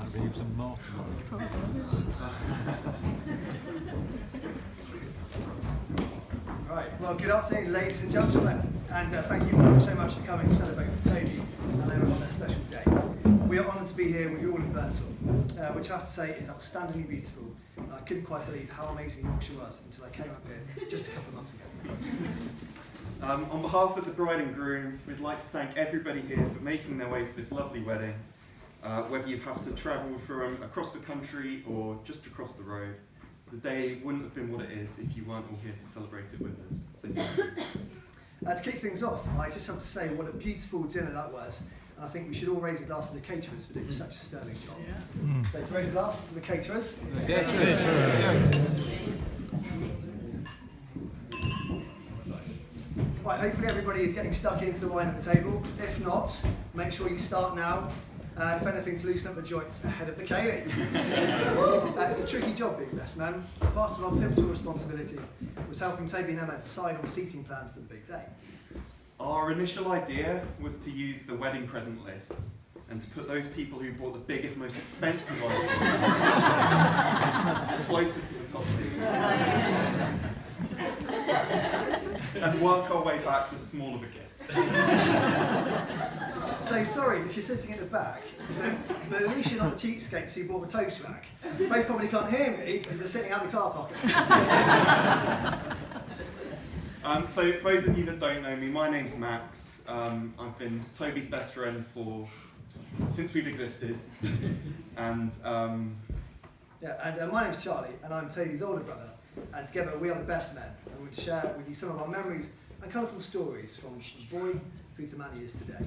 might be even more tomorrow. Right, well, good afternoon, ladies and gentlemen, and thank you so much for coming to celebrate with Toby and Rayner on their special day. We are honoured to be here with you all in Burnsall, which I have to say is outstandingly beautiful. And I couldn't quite believe how amazing Yorkshire was until I came up here just a couple of months ago. On behalf of the bride and groom, we'd like to thank everybody here for making their way to this lovely wedding, whether you've had to travel from across the country or just across the road. The day wouldn't have been what it is if you weren't all here to celebrate it with us. So thank you. To kick things off, I just have to say what a beautiful dinner that was, and I think we should all raise a glass to the caterers for doing such a sterling job. Yeah. So to raise a glass to the caterers. Right, hopefully everybody is getting stuck into the wine at the table. If not, make sure you start now. If anything, to loosen up the joints ahead of the Cayley. It's a tricky job being best man. Part of our pivotal responsibility was helping Toby and Emma decide on a seating plan for the big day. Our initial idea was to use the wedding present list and to put those people who bought the biggest, most expensive items closer to the top tier and work our way back with smaller of a gift. So sorry if you're sitting at the back, but at least you're not the cheapskates who bought a toast rack. They probably can't hear me because they're sitting out the car park. So for those of you that don't know me, my name's Max. I've been Toby's best friend since we've existed, and my name's Charlie, and I'm Toby's older brother. And together we are the best men, and we'll share with you some of our memories and colourful stories from boy through to man he is today.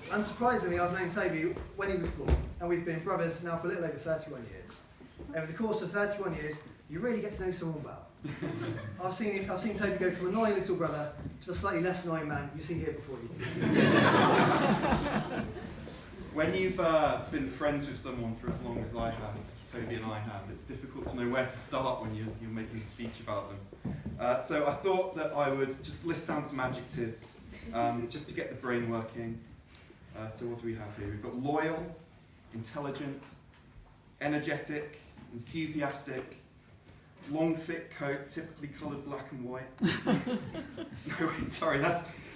Unsurprisingly, I've known Toby when he was born, and we've been brothers now for a little over 31 years. Over the course of 31 years, you really get to know someone well. I've seen Toby go from an annoying little brother to a slightly less annoying man you see here before you. When you've been friends with someone for as long as I have, Toby and I have, it's difficult to know where to start when you're making a speech about them. So I thought that I would just list down some adjectives, just to get the brain working. So what do we have here? We've got loyal, intelligent, energetic, enthusiastic, long thick coat, typically coloured black and white. No, wait, sorry,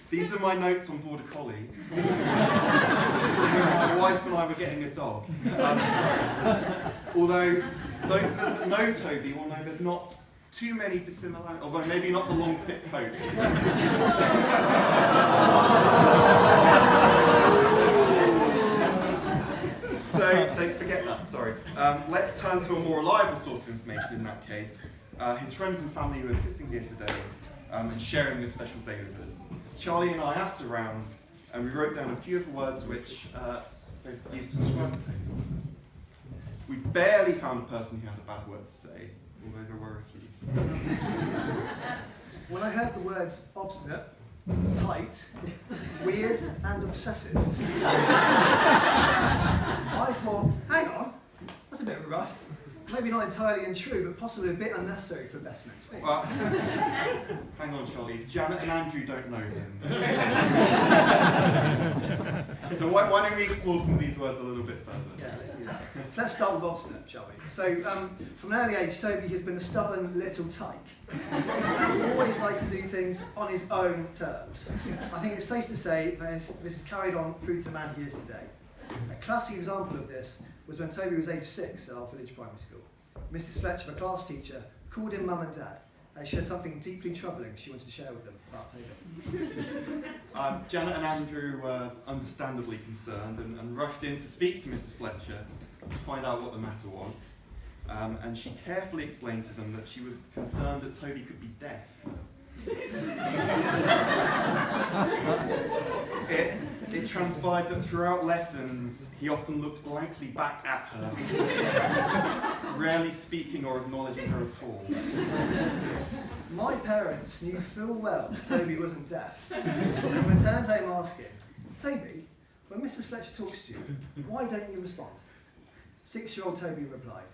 these are my notes on Border Collies. From when my wife and I were getting a dog. Although those of us that know Toby will know there's not too many dissimilarities, although maybe not the long thick coat. So forget that, sorry. Let's turn to a more reliable source of information in that case. His friends and family who are sitting here today and sharing this special day with us. Charlie and I asked around and we wrote down a few of the words which both used to describe Toby. We barely found a person who had a bad word to say, although there were a few. When I heard the words obstinate, tight, weird and obsessive, I thought, hang on, that's a bit rough. Maybe not entirely untrue, but possibly a bit unnecessary for a best man speak. Well, hang on, Charlie. If Janet and Andrew don't know him. So why don't we explore some of these words a little bit further? Yeah, let's do that. So let's start with obstinate, shall we? So from an early age, Toby has been a stubborn little tyke. He always likes to do things on his own terms. I think it's safe to say that this is carried on through to the man he is today. A classic example of this was when Toby was age 6 at our village primary school. Mrs. Fletcher, the class teacher, called him Mum and Dad, and she had something deeply troubling she wanted to share with them about Toby. Janet and Andrew were understandably concerned and rushed in to speak to Mrs. Fletcher to find out what the matter was. And she carefully explained to them that she was concerned that Toby could be deaf. It transpired that throughout lessons, he often looked blankly back at her, rarely speaking or acknowledging her at all. My parents knew full well Toby wasn't deaf, and returned home asking, Toby, when Mrs. Fletcher talks to you, why don't you respond? 6-year-old Toby replied,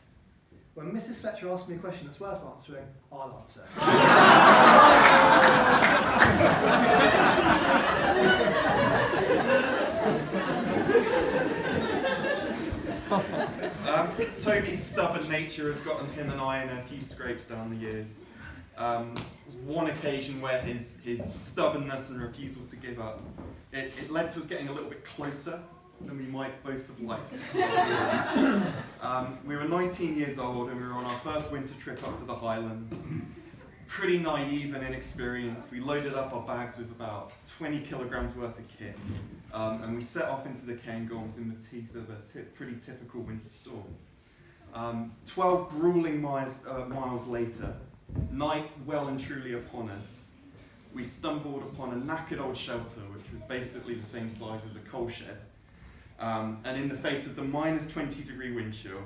when Mrs. Fletcher asks me a question that's worth answering, I'll answer. Toby's stubborn nature has gotten him and I in a few scrapes down the years. There's one occasion where his stubbornness and refusal to give up, it led to us getting a little bit closer than we might both have liked. We were 19 years old and we were on our first winter trip up to the Highlands. Pretty naive and inexperienced, we loaded up our bags with about 20 kilograms worth of kit, and we set off into the Cairngorms in the teeth of a pretty typical winter storm. 12 grueling miles later, night well and truly upon us, we stumbled upon a knackered old shelter which was basically the same size as a coal shed. And in the face of the minus 20-degree wind chill,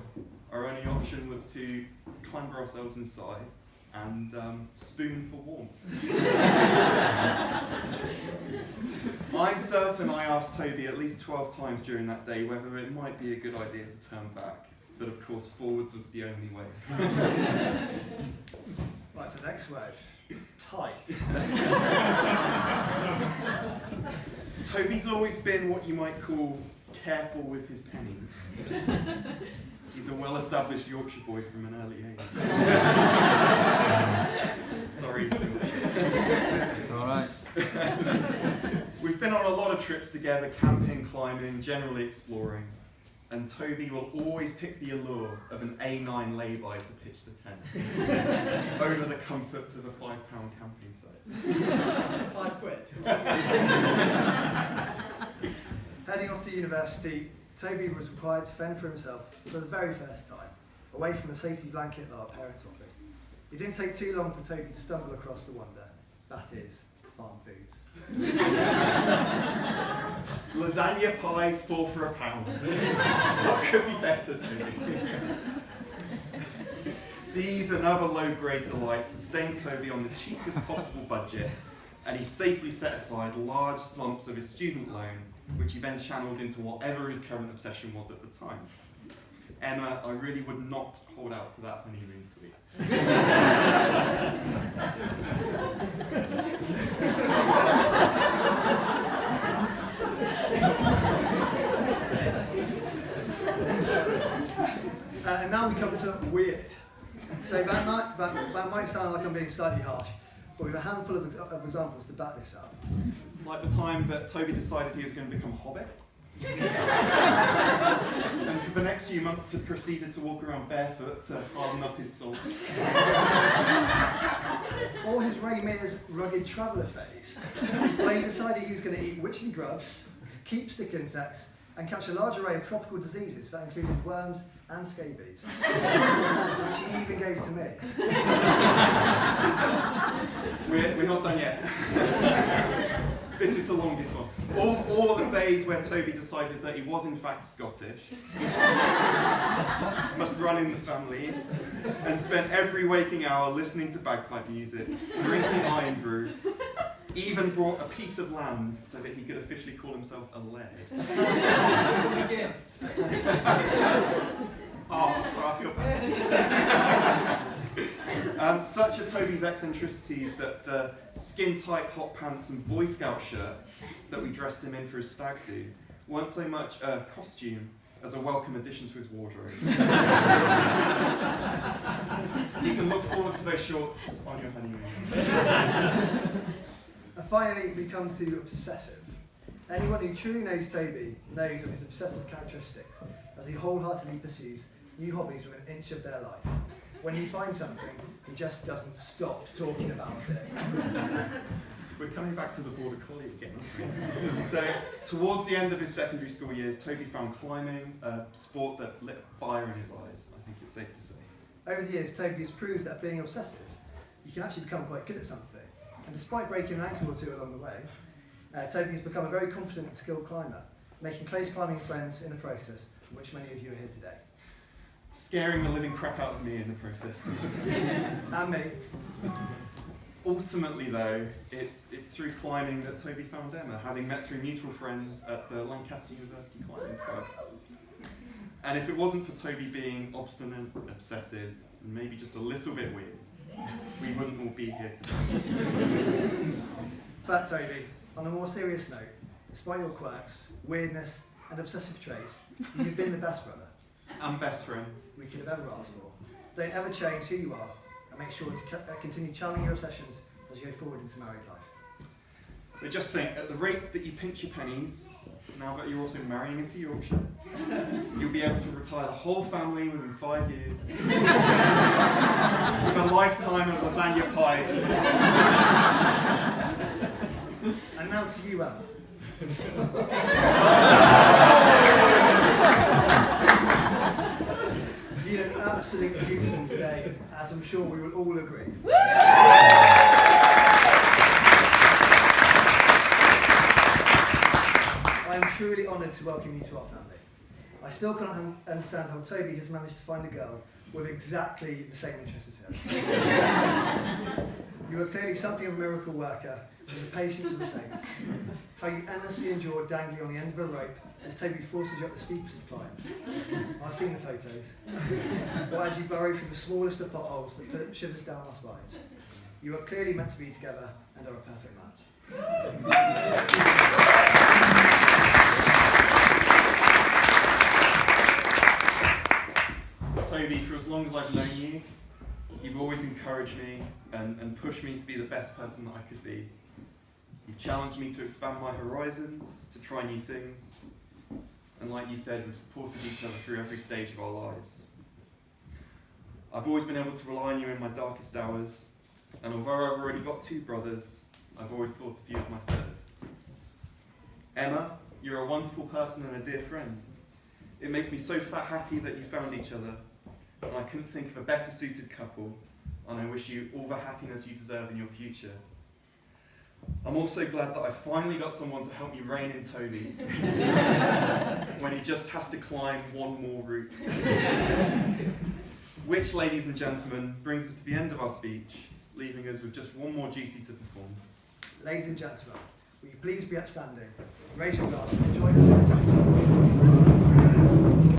our only option was to clamber ourselves inside and spoon for warmth. I'm certain I asked Toby at least 12 times during that day whether it might be a good idea to turn back, but of course forwards was the only way. Right, for the next word, tight. Toby's always been what you might call careful with his pennies. He's a well-established Yorkshire boy from an early age. Sorry. It's all right. We've been on a lot of trips together, camping, climbing, generally exploring, and Toby will always pick the allure of an A9 lay-by to pitch the tent over the comforts of a £5 camping site. £5. Heading off to university, Toby was required to fend for himself for the very first time, away from the safety blanket that our parents offered. It didn't take too long for Toby to stumble across the wonder, that is, farm foods. Lasagna pies, 4 for £1. What could be better, Toby? These and other low-grade delights sustained Toby on the cheapest possible budget, and he safely set aside large lumps of his student loan, which he then channeled into whatever his current obsession was at the time. Emma, I really would not hold out for that honeymoon suite. And now we come to weird. So that might sound like I'm being slightly harsh, but we have a handful of examples to back this up. Like the time that Toby decided he was going to become a hobbit. And for the next few months proceeded to walk around barefoot to harden up his soul. Or his Rayner's rugged traveller phase, where he decided he was going to eat witchy grubs, keep stick insects, and catch a large array of tropical diseases that included worms and scabies, which he even gave to me. We're not done yet. This is the longest one. Or the phase where Toby decided that he was in fact Scottish, must run in the family, and spent every waking hour listening to bagpipe music, drinking iron brew, even brought a piece of land so that he could officially call himself a laird. It's a gift. Oh, so I feel bad. Such are Toby's eccentricities that the skin-tight hot pants and Boy Scout shirt that we dressed him in for his stag do weren't so much a costume as a welcome addition to his wardrobe. You can look forward to those shorts on your honeymoon. And finally, we come to obsessive. Anyone who truly knows Toby knows of his obsessive characteristics, as he wholeheartedly pursues new hobbies within an inch of their life. When he finds something, he just doesn't stop talking about it. We're coming back to the border collie again, aren't we? So, towards the end of his secondary school years, Toby found climbing a sport that lit fire in his eyes, I think it's safe to say. Over the years, Toby has proved that being obsessive, you can actually become quite good at something. And despite breaking an ankle or two along the way, Toby has become a very competent and skilled climber, making close climbing friends in the process, from which many of you are here today. Scaring the living crap out of me in the process too. And me. Ultimately though, it's through climbing that Toby found Emma, having met through mutual friends at the Lancaster University Climbing Club. And if it wasn't for Toby being obstinate, obsessive, and maybe just a little bit weird, we wouldn't all be here today. But Toby, on a more serious note, despite your quirks, weirdness, and obsessive traits, you've been the best brother. and best friend we could have ever asked for. Don't ever change who you are, and make sure to continue channeling your obsessions as you go forward into married life. So just think, at the rate that you pinch your pennies, now that you're also marrying into Yorkshire, you'll be able to retire the whole family within 5 years. With a lifetime of lasagna pie. And now to you, Emma. You look absolutely beautiful today, as I'm sure we will all agree. I am truly honoured to welcome you to our family. I still can't understand how Toby has managed to find a girl with exactly the same interests as him. You are clearly something of a miracle worker, with the patience of a saint. How you endlessly endure dangling on the end of a rope as Toby forces you up the steepest of climbs. I've seen the photos. Or as you burrow through the smallest of potholes that put shivers down our spines. You are clearly meant to be together and are a perfect match. Toby, for as long as I've known you, you've always encouraged me and pushed me to be the best person that I could be. You've challenged me to expand my horizons, to try new things. And like you said, we've supported each other through every stage of our lives. I've always been able to rely on you in my darkest hours, and although I've already got 2 brothers, I've always thought of you as my 3rd. Emma, you're a wonderful person and a dear friend. It makes me so happy that you found each other, and I couldn't think of a better suited couple, and I wish you all the happiness you deserve in your future. I'm also glad that I finally got someone to help me rein in Toby when he just has to climb one more route. Which, ladies and gentlemen, brings us to the end of our speech, leaving us with just one more duty to perform. Ladies and gentlemen, will you please be upstanding, raise your glass and join us in the toast.